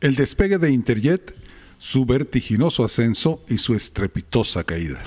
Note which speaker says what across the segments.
Speaker 1: El despegue de Interjet, su vertiginoso ascenso y su estrepitosa caída.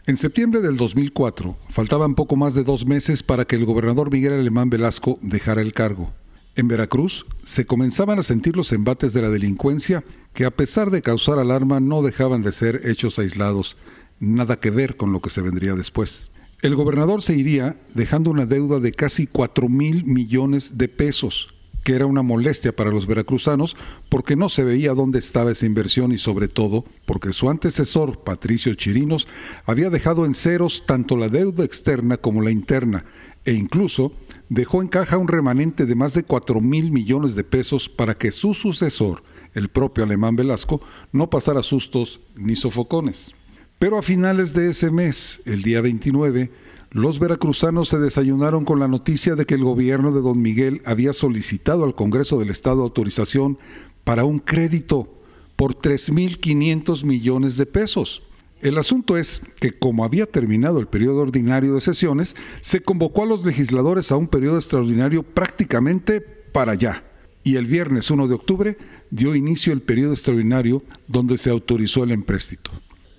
Speaker 1: En septiembre del 2004, faltaban poco más de 2 meses para que el gobernador Miguel Alemán Velasco dejara el cargo. En Veracruz se comenzaban a sentir los embates de la delincuencia que, a pesar de causar alarma, no dejaban de ser hechos aislados, nada que ver con lo que se vendría después. El gobernador se iría dejando una deuda de casi 4,000 millones de pesos, que era una molestia para los veracruzanos porque no se veía dónde estaba esa inversión y, sobre todo, porque su antecesor, Patricio Chirinos, había dejado en ceros tanto la deuda externa como la interna, e incluso dejó en caja un remanente de más de 4,000 millones de pesos para que su sucesor, el propio Alemán Velasco, no pasara sustos ni sofocones. Pero a finales de ese mes, el día 29, los veracruzanos se desayunaron con la noticia de que el gobierno de don Miguel había solicitado al Congreso del Estado autorización para un crédito por 3,500 millones de pesos. El asunto es que, como había terminado el periodo ordinario de sesiones, se convocó a los legisladores a un periodo extraordinario prácticamente para allá. Y el viernes 1 de octubre dio inicio el periodo extraordinario donde se autorizó el empréstito.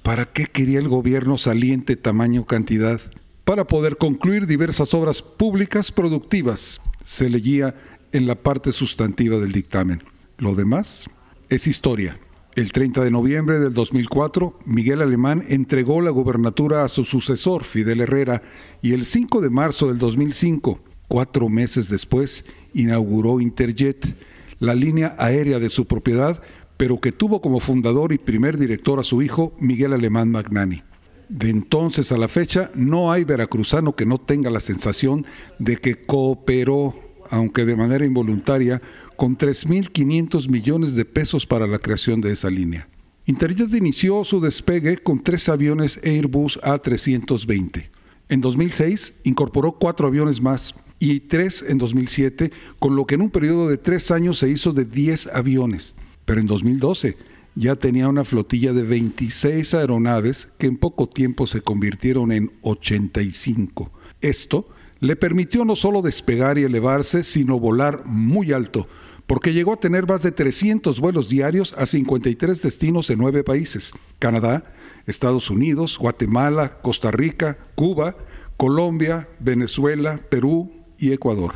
Speaker 1: ¿Para qué quería el gobierno saliente tamaño cantidad? Para poder concluir diversas obras públicas productivas, se leía en la parte sustantiva del dictamen. Lo demás es historia. El 30 de noviembre del 2004, Miguel Alemán entregó la gubernatura a su sucesor, Fidel Herrera, y el 5 de marzo del 2005, 4 meses después, inauguró Interjet, la línea aérea de su propiedad, pero que tuvo como fundador y primer director a su hijo, Miguel Alemán Magnani. De entonces a la fecha, no hay veracruzano que no tenga la sensación de que cooperó, aunque de manera involuntaria, con 3,500 millones de pesos para la creación de esa línea. Interjet inició su despegue con 3 aviones Airbus A320. En 2006 incorporó 4 aviones más y 3 en 2007, con lo que en un periodo de 3 años se hizo de 10 aviones. Pero en 2012 ya tenía una flotilla de 26 aeronaves que en poco tiempo se convirtieron en 85. Esto le permitió no solo despegar y elevarse, sino volar muy alto, porque llegó a tener más de 300 vuelos diarios a 53 destinos en 9 países: Canadá, Estados Unidos, Guatemala, Costa Rica, Cuba, Colombia, Venezuela, Perú y Ecuador.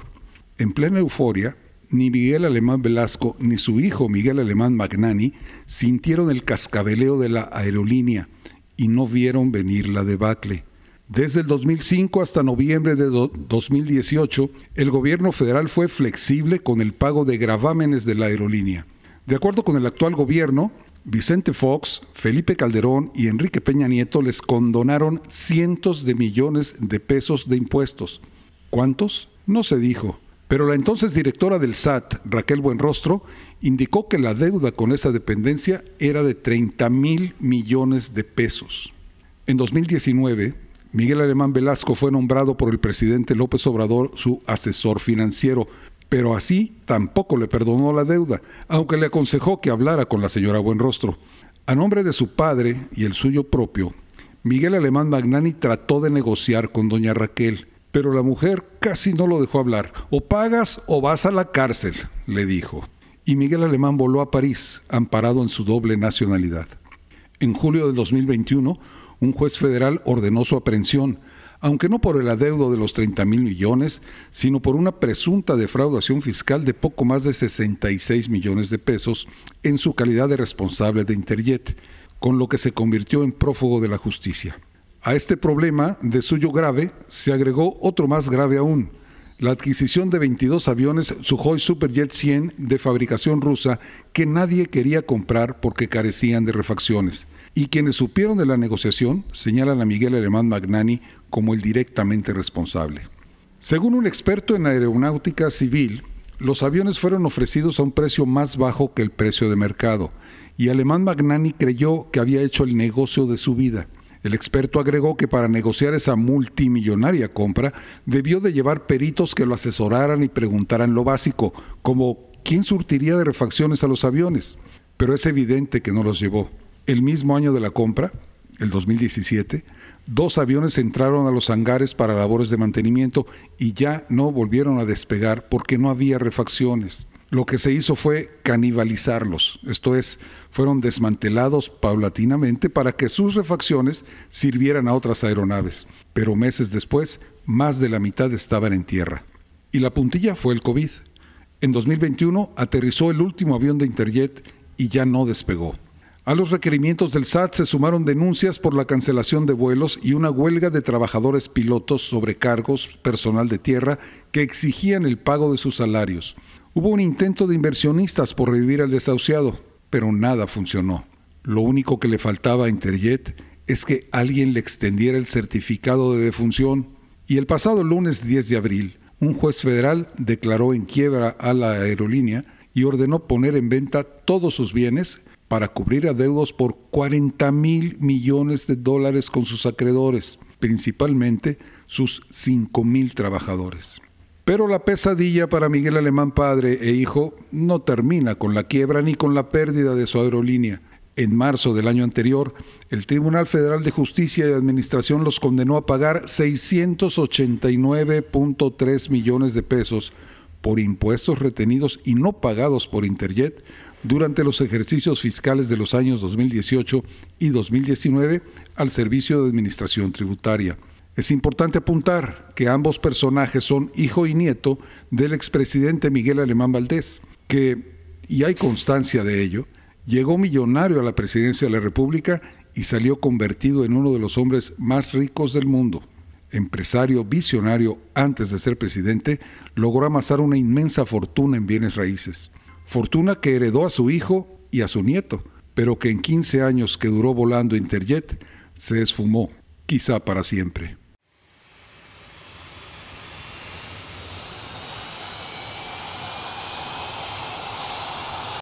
Speaker 1: En plena euforia, ni Miguel Alemán Velasco ni su hijo Miguel Alemán Magnani sintieron el cascabeleo de la aerolínea y no vieron venir la debacle. Desde el 2005 hasta noviembre de 2018, el gobierno federal fue flexible con el pago de gravámenes de la aerolínea. De acuerdo con el actual gobierno, Vicente Fox, Felipe Calderón y Enrique Peña Nieto les condonaron cientos de millones de pesos de impuestos. ¿Cuántos? No se dijo. Pero la entonces directora del SAT, Raquel Buenrostro, indicó que la deuda con esa dependencia era de 30,000 millones de pesos. En 2019, Miguel Alemán Velasco fue nombrado por el presidente López Obrador su asesor financiero, pero así tampoco le perdonó la deuda, aunque le aconsejó que hablara con la señora Buenrostro. A nombre de su padre y el suyo propio, Miguel Alemán Magnani trató de negociar con doña Raquel, pero la mujer casi no lo dejó hablar. «O pagas o vas a la cárcel», le dijo. Y Miguel Alemán voló a París, amparado en su doble nacionalidad. En julio del 2021, un juez federal ordenó su aprehensión, aunque no por el adeudo de los 30,000 millones, sino por una presunta defraudación fiscal de poco más de 66 millones de pesos en su calidad de responsable de Interjet, con lo que se convirtió en prófugo de la justicia. A este problema de suyo grave se agregó otro más grave aún: la adquisición de 22 aviones Sukhoi Superjet 100 de fabricación rusa que nadie quería comprar porque carecían de refacciones. Y quienes supieron de la negociación señalan a Miguel Alemán Magnani como el directamente responsable. Según un experto en aeronáutica civil, los aviones fueron ofrecidos a un precio más bajo que el precio de mercado, y Alemán Magnani creyó que había hecho el negocio de su vida. El experto agregó que para negociar esa multimillonaria compra debió de llevar peritos que lo asesoraran y preguntaran lo básico, como ¿quién surtiría de refacciones a los aviones? Pero es evidente que no los llevó. El mismo año de la compra, el 2017, 2 aviones entraron a los hangares para labores de mantenimiento y ya no volvieron a despegar porque no había refacciones. Lo que se hizo fue canibalizarlos, esto es, fueron desmantelados paulatinamente para que sus refacciones sirvieran a otras aeronaves, pero meses después, más de la mitad estaban en tierra. Y la puntilla fue el COVID. En 2021 aterrizó el último avión de Interjet y ya no despegó. A los requerimientos del SAT se sumaron denuncias por la cancelación de vuelos y una huelga de trabajadores pilotos, sobrecargos, personal de tierra que exigían el pago de sus salarios. Hubo un intento de inversionistas por revivir al desahuciado, pero nada funcionó. Lo único que le faltaba a Interjet es que alguien le extendiera el certificado de defunción. Y el pasado lunes 10 de abril, un juez federal declaró en quiebra a la aerolínea y ordenó poner en venta todos sus bienes para cubrir adeudos por $40,000 millones con sus acreedores, principalmente sus 5,000 trabajadores. Pero la pesadilla para Miguel Alemán padre e hijo no termina con la quiebra ni con la pérdida de su aerolínea. En marzo del año anterior, el Tribunal Federal de Justicia y Administración los condenó a pagar $689.3 millones por impuestos retenidos y no pagados por Interjet durante los ejercicios fiscales de los años 2018 y 2019 al Servicio de Administración Tributaria. Es importante apuntar que ambos personajes son hijo y nieto del expresidente Miguel Alemán Valdés, que, y hay constancia de ello, llegó millonario a la presidencia de la República y salió convertido en uno de los hombres más ricos del mundo. Empresario visionario antes de ser presidente, logró amasar una inmensa fortuna en bienes raíces. Fortuna que heredó a su hijo y a su nieto, pero que en 15 años que duró volando Interjet se esfumó, quizá para siempre.